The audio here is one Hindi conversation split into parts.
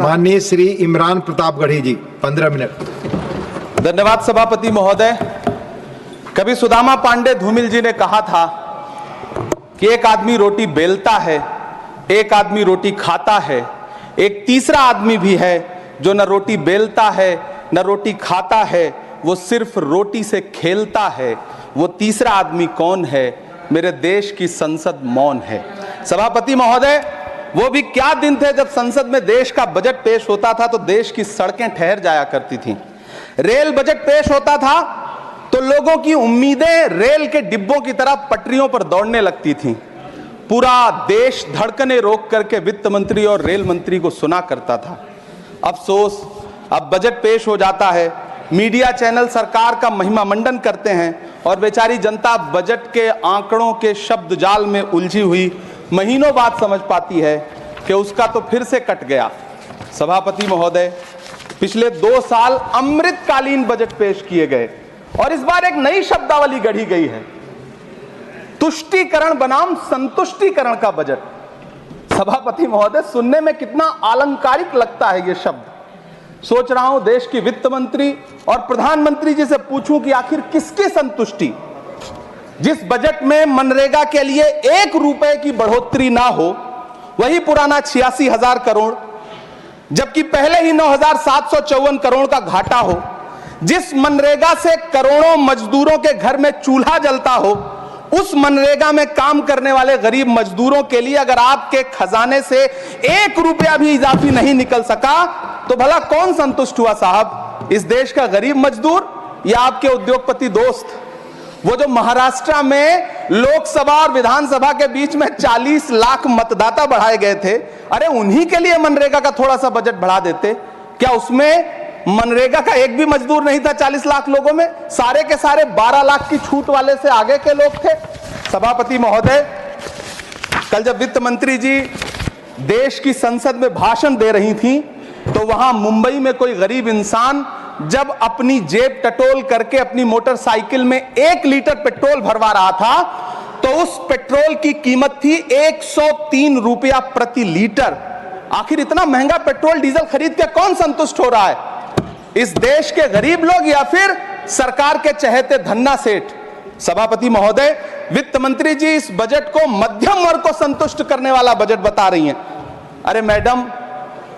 माननीय श्री इमरान प्रतापगढ़ी जी 15 मिनट। धन्यवाद सभापति महोदय। कभी सुदामा पांडे धूमिल जी ने कहा था कि एक आदमी रोटी बेलता है, एक आदमी रोटी खाता है, एक तीसरा आदमी भी है जो न रोटी बेलता है न रोटी खाता है, वो सिर्फ रोटी से खेलता है। वो तीसरा आदमी कौन है? मेरे देश की संसद मौन है। सभापति महोदय, वो भी क्या दिन थे जब संसद में देश का बजट पेश होता था तो देश की सड़कें ठहर जाया करती थीं। रेल बजट पेश होता था तो लोगों की उम्मीदें रेल के डिब्बों की तरह पटरियों पर दौड़ने लगती थीं। पूरा देश धड़कने रोक करके वित्त मंत्री और रेल मंत्री को सुना करता था। अफसोस, अब बजट पेश हो जाता है, मीडिया चैनल सरकार का महिमा मंडन करते हैं और बेचारी जनता बजट के आंकड़ों के शब्द जाल में उलझी हुई महीनों बाद समझ पाती है कि उसका तो फिर से कट गया। सभापति महोदय, पिछले 2 साल अमृतकालीन बजट पेश किए गए और इस बार एक नई शब्दावली गढ़ी गई है, तुष्टीकरण बनाम संतुष्टीकरण का बजट। सभापति महोदय, सुनने में कितना अलंकारिक लगता है ये शब्द। सोच रहा हूं देश की वित्त मंत्री और प्रधानमंत्री जी से पूछूं कि आखिर किसकी संतुष्टि? जिस बजट में मनरेगा के लिए 1 रुपए की बढ़ोतरी ना हो, वही पुराना 86,000 करोड़, जबकि पहले ही 9,754 करोड़ का घाटा हो, जिस मनरेगा से करोड़ों मजदूरों के घर में चूल्हा जलता हो, उस मनरेगा में काम करने वाले गरीब मजदूरों के लिए अगर आपके खजाने से 1 रुपया भी इजाफी नहीं निकल सका तो भला कौन संतुष्ट हुआ साहब? इस देश का गरीब मजदूर या आपके उद्योगपति दोस्त? वो जो महाराष्ट्र में लोकसभा और विधानसभा के बीच में 40 लाख मतदाता बढ़ाए गए थे, अरे उन्हीं के लिए मनरेगा का थोड़ा सा बजट बढ़ा देते। क्या उसमें मनरेगा का एक भी मजदूर नहीं था? 40 लाख लोगों में सारे के सारे 12 लाख की छूट वाले से आगे के लोग थे। सभापति महोदय, कल जब वित्त मंत्री जी देश की संसद में भाषण दे रही थी तो वहां मुंबई में कोई गरीब इंसान जब अपनी जेब टटोल करके अपनी मोटरसाइकिल में 1 लीटर पेट्रोल भरवा रहा था तो उस पेट्रोल की कीमत थी 103 रुपया प्रति लीटर। आखिर इतना महंगा पेट्रोल डीजल खरीद के कौन संतुष्ट हो रहा है? इस देश के गरीब लोग या फिर सरकार के चहेते धन्ना सेठ? सभापति महोदय, वित्त मंत्री जी इस बजट को मध्यम वर्ग को संतुष्ट करने वाला बजट बता रही हैं। अरे मैडम,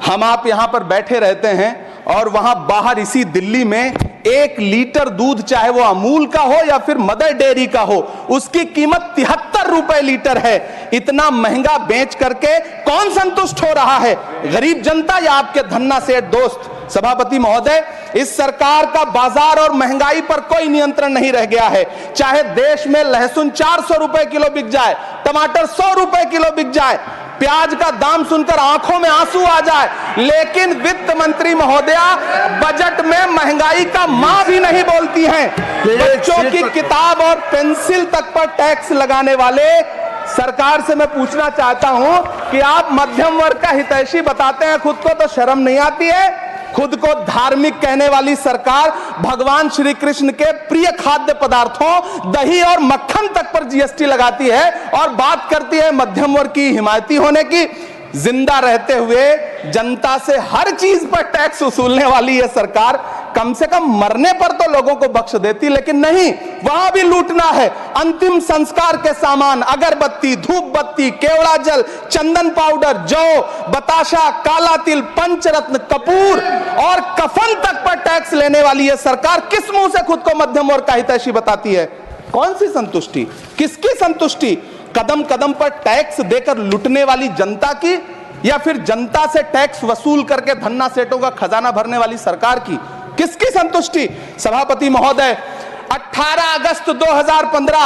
हम आप यहां पर बैठे रहते हैं और वहां बाहर इसी दिल्ली में 1 लीटर दूध, चाहे वो अमूल का हो या फिर मदर डेयरी का हो, उसकी कीमत 73 रुपए लीटर है। इतना महंगा बेच करके कौन संतुष्ट हो रहा है? गरीब जनता या आपके धन्ना सेठ दोस्त? सभापति महोदय, इस सरकार का बाजार और महंगाई पर कोई नियंत्रण नहीं रह गया है। चाहे देश में लहसुन 400 रुपए किलो बिक जाए, टमाटर 100 रुपए किलो बिक जाए, प्याज का दाम सुनकर आंखों में आंसू आ जाए, लेकिन वित्त मंत्री महोदया बजट में महंगाई का मां भी नहीं बोलती हैं। बच्चों की किताब और पेंसिल तक पर टैक्स लगाने वाले सरकार से मैं पूछना चाहता हूं कि आप मध्यम वर्ग का हितैषी बताते हैं, खुद को तो शर्म नहीं आती है? खुद को धार्मिक कहने वाली सरकार भगवान श्री कृष्ण के प्रिय खाद्य पदार्थों दही और मक्खन तक पर जीएसटी लगाती है और बात करती है मध्यम वर्ग की हिमायती होने की। जिंदा रहते हुए जनता से हर चीज पर टैक्स वसूलने वाली यह सरकार कम से कम मरने पर तो लोगों को बख्श देती, लेकिन नहीं, वहां भी लूटना है। अंतिम संस्कार के सामान, अगरबत्ती, धूप बत्ती, केवड़ा जल, चंदन पाउडर, जौ, बताशा, काला तिल, पंचरत्न, कपूर और कफन तक पर टैक्स लेने वाली यह सरकार किस मुंह से खुद को मध्यम वर्ग का हितैषी बताती है? कौन सी संतुष्टि? किसकी संतुष्टि? कदम कदम पर टैक्स देकर लुटने वाली जनता की या फिर जनता से टैक्स वसूल करके धन्ना सेठों का खजाना भरने वाली सरकार की? किसकी संतुष्टि? सभापति महोदय, 18 अगस्त 2015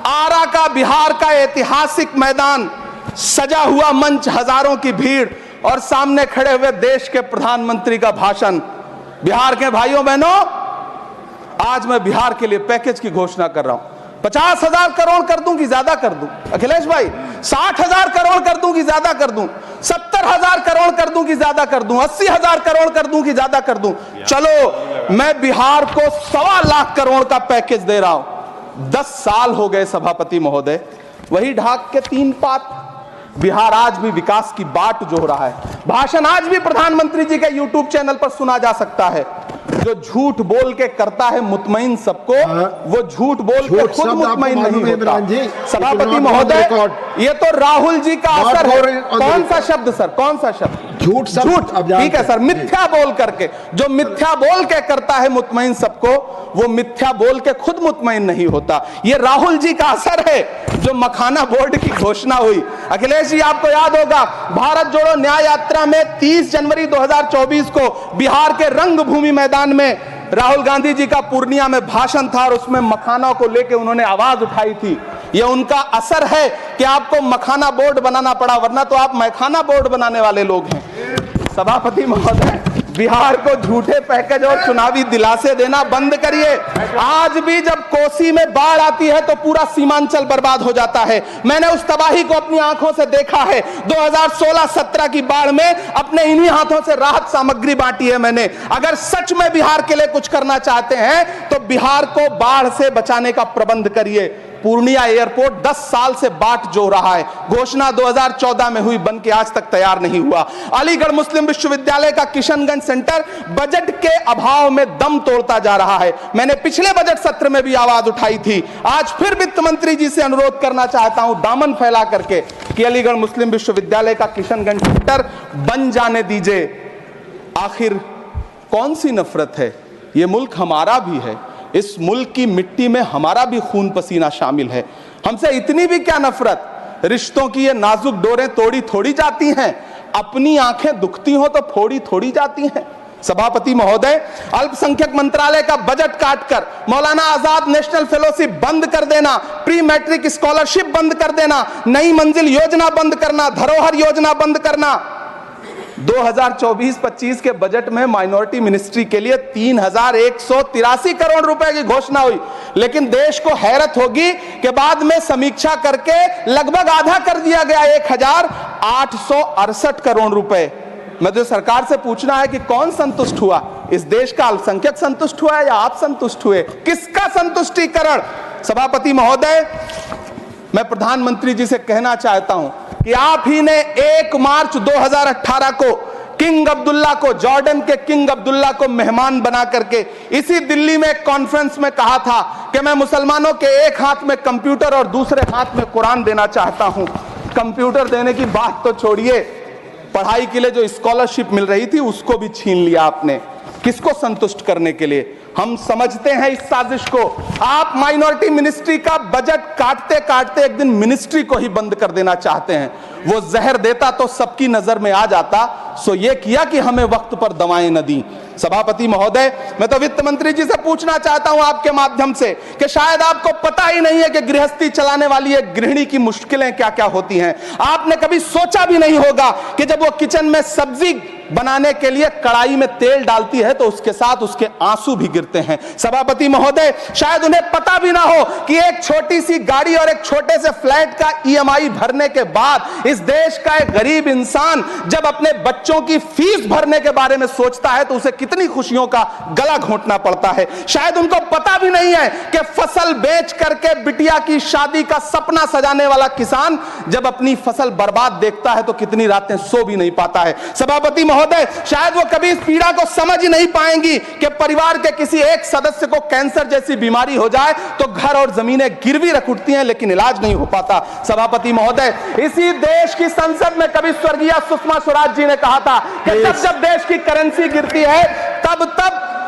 आरा का बिहार का ऐतिहासिक मैदान, सजा हुआ मंच, हजारों की भीड़ और सामने खड़े हुए देश के प्रधानमंत्री का भाषण। बिहार के भाइयों बहनों, आज मैं बिहार के लिए पैकेज की घोषणा कर रहा हूं। 50,000 करोड़ कर दूं कि ज्यादा कर दूं? अखिलेश भाई, 60,000 करोड़ कर दूं कि ज्यादा कर दूं? 70,000 करोड़ कर दूं कि ज्यादा कर दूं? 80,000 करोड़ कर दूं कि ज्यादा कर दूं? चलो, मैं बिहार को 1.25 लाख करोड़ का पैकेज दे रहा हूं। 10 साल हो गए सभापति महोदय, वही ढाक के 3 पात, बिहार आज भी विकास की बाट जो रहा है। भाषण आज भी प्रधानमंत्री जी के यूट्यूब चैनल पर सुना जा सकता है। जो झूठ बोल के करता है मुतमईन सबको, वो झूठ बोल के खुद मुतमईन नहीं होता। सभापति महोदय, ये तो राहुल जी का असर है। कौन सा शब्द सर, कौन सा शब्द? झूठ। ठीक है सर, मिथ्या बोल करके, जो मिथ्या बोल के करता है मुतमईन सबको, वो मिथ्या बोल के खुद मुतमईन नहीं होता। ये राहुल जी का असर है। जो मखाना बोर्ड की घोषणा हुई, अखिलेश जी आपको याद होगा, भारत जोड़ो न्याय यात्रा में 30 जनवरी 2024 को बिहार के रंगभूमि मैदान में राहुल गांधी जी का पूर्णिया में भाषण था और उसमें मखाना को लेकर उन्होंने आवाज उठाई थी। ये उनका असर है कि आपको मखाना बोर्ड बनाना पड़ा, वरना तो आप मैखाना बोर्ड बनाने वाले लोग हैं। सभापति महोदय, बिहार को झूठे पैकेज और चुनावी दिलासे देना बंद करिए। आज भी जब कोसी में बाढ़ आती है तो पूरा सीमांचल बर्बाद हो जाता है। मैंने उस तबाही को अपनी आंखों से देखा है। 2016-17 की बाढ़ में अपने इन्हीं हाथों से राहत सामग्री बांटी है मैंने। अगर सच में बिहार के लिए कुछ करना चाहते हैं तो बिहार को बाढ़ से बचाने का प्रबंध करिए। पूर्णिया एयरपोर्ट 10 साल से बाट जो रहा है, घोषणा 2014 में हुई, बन के आज तक तैयार नहीं हुआ। अलीगढ़ मुस्लिम विश्वविद्यालय का किशनगंज सेंटर बजट के अभाव में दम तोड़ता जा रहा है। मैंने पिछले बजट सत्र में भी आवाज उठाई थी। आज फिर वित्त मंत्री जी से अनुरोध करना चाहता हूं, दामन फैला करके, कि अलीगढ़ मुस्लिम विश्वविद्यालय का किशनगंज सेंटर बन जाने दीजिए। आखिर कौन सी नफरत है? यह मुल्क हमारा भी है। इस मुल्क की मिट्टी में हमारा भी खून पसीना शामिल है। हमसे इतनी भी क्या नफरत? रिश्तों की ये नाजुक डोरें तोड़ी थोड़ी जाती हैं। अपनी आंखें दुखती हो तो फोड़ी थोड़ी जाती हैं। सभापति महोदय, अल्पसंख्यक मंत्रालय का बजट काटकर मौलाना आजाद नेशनल फेलोशिप बंद कर देना, प्री मैट्रिक स्कॉलरशिप बंद कर देना, नई मंजिल योजना बंद करना, धरोहर योजना बंद करना। 2024-25 के बजट में माइनॉरिटी मिनिस्ट्री के लिए 3183 करोड़ रुपए की घोषणा हुई, लेकिन देश को हैरत होगी कि बाद में समीक्षा करके लगभग आधा कर दिया गया, 1868 करोड़ रुपए। मुझे सरकार से पूछना है कि कौन संतुष्ट हुआ? इस देश का अल्पसंख्यक संतुष्ट हुआ या आप संतुष्ट हुए? किसका संतुष्टिकरण? सभापति महोदय, मैं प्रधानमंत्री जी से कहना चाहता हूं कि आप ही ने 1 मार्च 2018 को किंग अब्दुल्ला को, जॉर्डन के किंग अब्दुल्ला को मेहमान बना करके इसी दिल्ली में एक कॉन्फ्रेंस में कहा था कि मैं मुसलमानों के एक हाथ में कंप्यूटर और दूसरे हाथ में कुरान देना चाहता हूं। कंप्यूटर देने की बात तो छोड़िए, पढ़ाई के लिए जो स्कॉलरशिप मिल रही थी उसको भी छीन लिया आपने। किसको संतुष्ट करने के लिए? हम समझते हैं इस साजिश को। आप माइनॉरिटी मिनिस्ट्री का बजट काटते काटते एक दिन मिनिस्ट्री को ही बंद कर देना चाहते हैं। वो जहर देता तो सबकी नजर में आ जाता, सो ये किया कि हमें वक्त पर दवाएं न दी। सभापति महोदय, मैं तो वित्त मंत्री जी से पूछना चाहता हूं आपके माध्यम से कि शायद आपको पता ही नहीं है कि गृहस्थी चलाने वाली एक गृहिणी की मुश्किलें क्या क्या होती हैं। आपने कभी सोचा भी नहीं होगा कि जब वो किचन में सब्जी बनाने के लिए कढ़ाई में तेल डालती है तो उसके साथ उसके आंसू भी गिरते हैं। सभापति महोदय, शायद उन्हें पता भी ना हो कि एक छोटी सी गाड़ी और एक छोटे से फ्लैट का EMI भरने के बाद इस देश का एक गरीब इंसान जब अपने बच्चों की फीस भरने के बारे में सोचता है तो उसे कितनी खुशियों का गला घोंटना पड़ता है। शायद उनको पता भी नहीं है कि फसल बेच करके बिटिया की शादी का सपना सजाने वाला किसान जब अपनी फसल बर्बाद देखता है तो कितनी रातें सो भी नहीं पाता है। सभापति महोदय, शायद वो कभी इस पीड़ा को समझ ही नहीं पाएंगी कि परिवार के किसी एक सदस्य को कैंसर जैसी बीमारी हो जाए तो घर और जमीनें गिरवी रख उठती हैं लेकिन इलाज नहीं हो पाता। सभापति महोदय, इसी देश की संसद में कभी स्वर्गीय सुषमा स्वराज जी ने कहा था कि जब देश की करेंसी गिरती है तब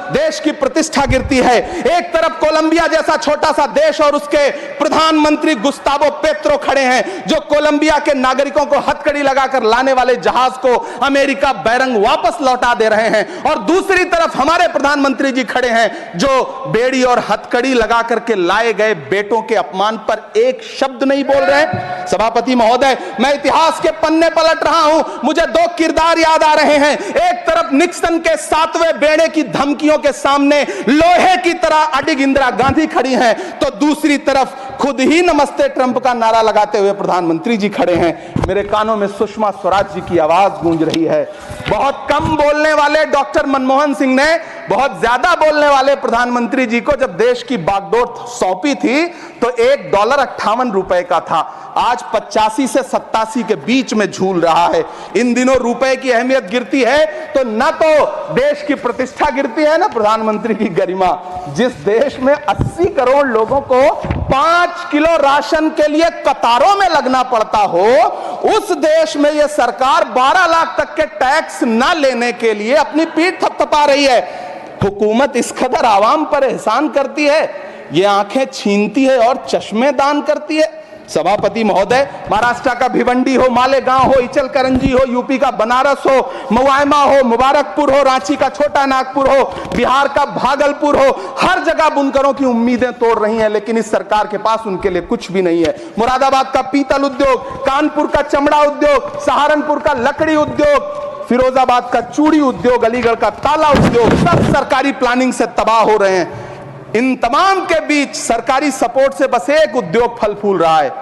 देश की प्रतिष्ठा गिरती है। एक तरफ कोलंबिया जैसा छोटा सा देश और उसके प्रधानमंत्री गुस्तावो पेत्रो खड़े हैं जो कोलंबिया के नागरिकों को हथकड़ी लगाकर लाने वाले जहाज को अमेरिका बैरंग वापस लौटा दे रहे हैं, और दूसरी तरफ हमारे प्रधानमंत्री जी खड़े हैं जो बेड़ी और हथकड़ी लगा करके लाए गए बेटों के अपमान पर एक शब्द नहीं बोल रहे। सभापति महोदय, मैं इतिहास के पन्ने पलट रहा हूं, मुझे 2 किरदार याद आ रहे हैं। एक तरफ निक्सन के 7वें बेड़े की धमकियों के सामने लोहे की तरह अडिग इंदिरा गांधी खड़ी हैं, तो दूसरी तरफ खुद ही नमस्ते ट्रंप का नारा लगाते हुए प्रधानमंत्री जी खड़े हैं। मेरे कानों में सुषमा स्वराज जी की आवाज गूंज रही है। बहुत कम बोलने वाले डॉक्टर मनमोहन सिंह ने बहुत ज्यादा बोलने वाले प्रधानमंत्री जी को जब देश की बागडोर सौंपी थी तो $1.58 का था, आज 85 से 87 के बीच में झूल रहा है। इन दिनों रुपए की अहमियत गिरती है तो न तो देश की प्रतिष्ठा गिरती है ना प्रधानमंत्री की गरिमा। जिस देश में 80 करोड़ लोगों को 5 किलो राशन के लिए कतारों में लगना पड़ता हो, उस देश में यह सरकार 12 लाख तक के टैक्स न लेने के लिए अपनी पीठ थपथपा रही है। हुकूमत इस कदर आवाम पर एहसान करती है, ये आंखें छीनती है और चश्मे दान करती है। सभापति महोदय, महाराष्ट्र का भिवंडी हो, मालेगांव हो, इचलकरंजी हो, यूपी का बनारस हो, मुआयमा हो, मुबारकपुर हो, रांची का छोटा नागपुर हो, बिहार का भागलपुर हो, हर जगह बुनकरों की उम्मीदें तोड़ रही हैं, लेकिन इस सरकार के पास उनके लिए कुछ भी नहीं है। मुरादाबाद का पीतल उद्योग, कानपुर का चमड़ा उद्योग, सहारनपुर का लकड़ी उद्योग, फिरोजाबाद का चूड़ी उद्योग, अलीगढ़ का ताला उद्योग, सब सरकारी प्लानिंग से तबाह हो रहे हैं। इन तमाम के बीच सरकारी सपोर्ट से बस एक उद्योग फल फूल रहा है,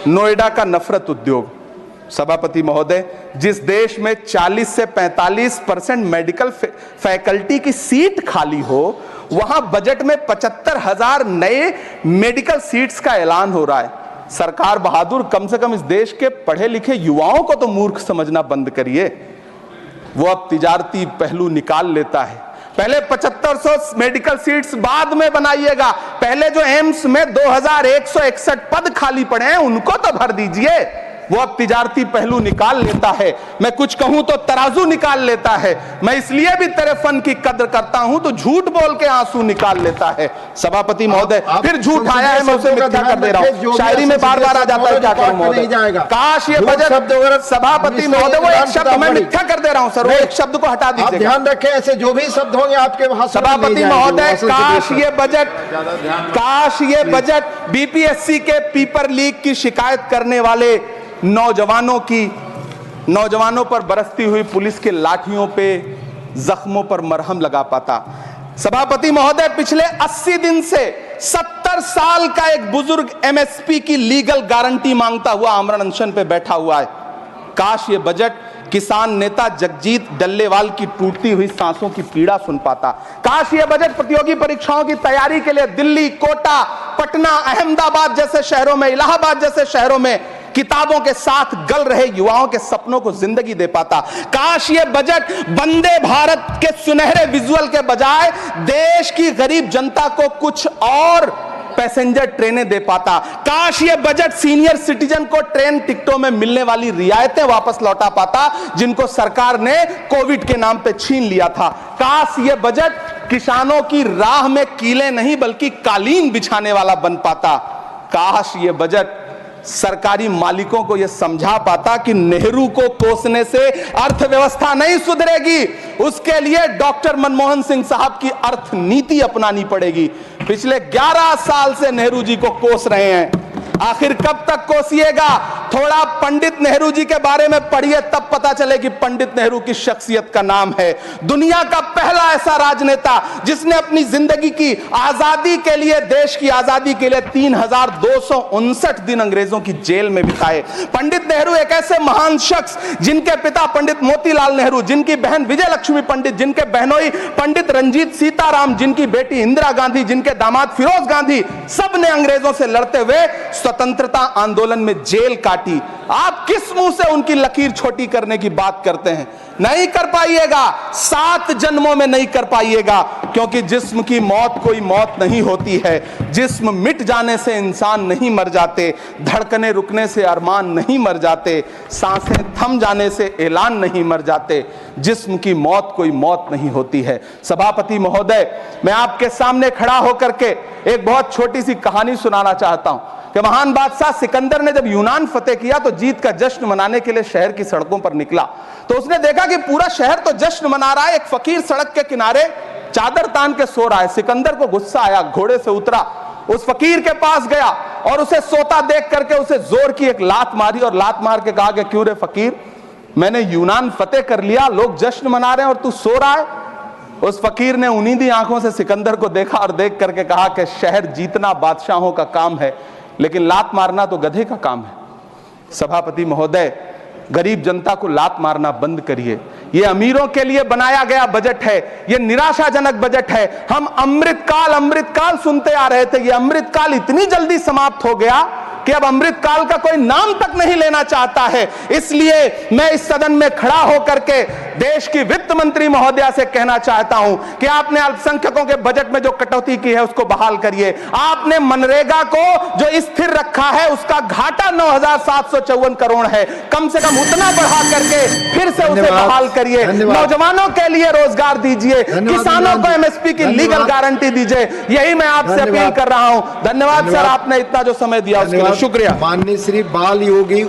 नोएडा का नफरत उद्योग। सभापति महोदय, जिस देश में 40 से 45% मेडिकल फैकल्टी की सीट खाली हो, वहां बजट में 75,000 नए मेडिकल सीट्स का ऐलान हो रहा है। सरकार बहादुर, कम से कम इस देश के पढ़े लिखे युवाओं को तो मूर्ख समझना बंद करिए। वो अब तिजारती पहलू निकाल लेता है। पहले 7500 मेडिकल सीट्स बाद में बनाइएगा, पहले जो एम्स में 2161 पद खाली पड़े हैं उनको तो भर दीजिए। वो अब तिजारती पहलू निकाल लेता है। मैं कुछ कहूं तो तराजू निकाल लेता है। मैं इसलिए भी तेरे फन की कद्र करता हूं तो झूठ बोल के आंसू निकाल लेता है। सभापति महोदय, फिर झूठ आया है, मैं उसे मिथ्या कर दे रहा हूं। शायरी में बार बार आ जाता है, क्या करूं महोदय। काश ये बजट, सभापति महोदय, वो एक शब्द मैं मिथ्या कर दे रहा हूं सर, वो एक शब्द को हटा दीजिए। ध्यान रखें, ऐसे जो भी शब्द होंगे आपके भाषण में सभापति महोदय, काश ये बजट बीपीएससी के पेपर लीक की शिकायत करने वाले नौजवानों पर बरसती हुई पुलिस के लाठियों पे, जख्मों पर मरहम लगा पाता। सभापति महोदय, पिछले 80 दिन से 70 साल का एक बुजुर्ग एमएसपी की लीगल गारंटी मांगता हुआ आमरण अनशन पे बैठा हुआ है। काश ये बजट किसान नेता जगजीत डल्लेवाल की टूटती हुई सांसों की पीड़ा सुन पाता। काश ये बजट प्रतियोगी परीक्षाओं की तैयारी के लिए दिल्ली, कोटा, पटना, अहमदाबाद जैसे शहरों में, इलाहाबाद जैसे शहरों में किताबों के साथ गल रहे युवाओं के सपनों को जिंदगी दे पाता। काश ये बजट वंदे भारत के सुनहरे विजुअल के बजाय देश की गरीब जनता को कुछ और पैसेंजर ट्रेनें दे पाता। काश ये बजट सीनियर सिटीजन को ट्रेन टिकटों में मिलने वाली रियायतें वापस लौटा पाता, जिनको सरकार ने कोविड के नाम पे छीन लिया था। काश ये बजट किसानों की राह में कीले नहीं बल्कि कालीन बिछाने वाला बन पाता। काश ये बजट सरकारी मालिकों को यह समझा पाता कि नेहरू को कोसने से अर्थव्यवस्था नहीं सुधरेगी, उसके लिए डॉक्टर मनमोहन सिंह साहब की अर्थ नीति अपनानी पड़ेगी। पिछले 11 साल से नेहरू जी को कोस रहे हैं, आखिर कब तक कोसिएगा? थोड़ा पंडित नेहरू जी के बारे में पढ़िए, तब पता चले कि पंडित नेहरू की शख्सियत का नाम है। दुनिया का पहला ऐसा राजनेता जिसने अपनी जिंदगी की आजादी के लिए, देश की आजादी के लिए 3259 दिन अंग्रेजों की जेल में बिताए। पंडित नेहरू एक ऐसे महान शख्स जिनके पिता पंडित मोतीलाल नेहरू, जिनकी बहन विजय लक्ष्मी पंडित, जिनके बहनोई पंडित रंजीत सीताराम, जिनकी बेटी इंदिरा गांधी, जिनके दामाद फिरोज गांधी, सब ने अंग्रेजों से लड़ते हुए स्वतंत्रता आंदोलन में जेल काटी। आप किस मुंह से उनकी लकीर छोटी करने की बात करते हैं? नहीं कर पाइएगा, 7 जन्मों में नहीं कर पाइएगा, क्योंकि जिस्म की मौत कोई मौत नहीं होती है। जिस्म मिट जाने से इंसान नहीं मर जाते, धड़कने रुकने से अरमान नहीं मर जाते, सांसें थम जाने से ऐलान नहीं मर जाते। जिस्म की मौत कोई मौत नहीं होती है। सभापति महोदय, मैं आपके सामने खड़ा होकर के एक बहुत छोटी सी कहानी सुनाना चाहता हूं कि महान बादशाह सिकंदर ने जब यूनान फतेह किया तो जीत का जश्न मनाने के लिए शहर की सड़कों पर निकला, तो उसने देखा कि पूरा शहर तो जश्न मना रहा है, एक फकीर सड़क के किनारे चादर तान के सो रहा है। सिकंदर को गुस्सा आया, घोड़े से उतरा, उस फकीर के पास गया और उसे सोता देख करके उसे जोर की एक लात मारी और लात मार के कहा कि क्यों रे फकीर, मैंने यूनान फतेह कर लिया, लोग जश्न मना रहे हैं और तू सो रहा है। उस फकीर ने उन्नीदी आंखों से सिकंदर को देखा और देख करके कहा कि शहर जीतना बादशाहों का काम है, लेकिन लात मारना तो गधे का काम है। सभापति महोदय, गरीब जनता को लात मारना बंद करिए। ये अमीरों के लिए बनाया गया बजट है, ये निराशाजनक बजट है। हम अमृतकाल सुनते आ रहे थे, ये अमृतकाल इतनी जल्दी समाप्त हो गया कि अब अमृतकाल का कोई नाम तक नहीं लेना चाहता है। इसलिए मैं इस सदन में खड़ा होकर के देश की वित्त मंत्री महोदया से कहना चाहता हूं कि आपने अल्पसंख्यकों के बजट में जो कटौती की है उसको बहाल करिए। आपने मनरेगा को जो स्थिर रखा है उसका घाटा 9,754 करोड़ है, कम से कम उतना बढ़ा करके फिर से उसे बहाल करिए। नौजवानों के लिए रोजगार दीजिए, किसानों को एमएसपी की लीगल गारंटी दीजिए। यही मैं आपसे अपील कर रहा हूं। धन्यवाद सर, आपने इतना जो समय दिया उसके लिए शुक्रिया। माननीय श्री बाल योगी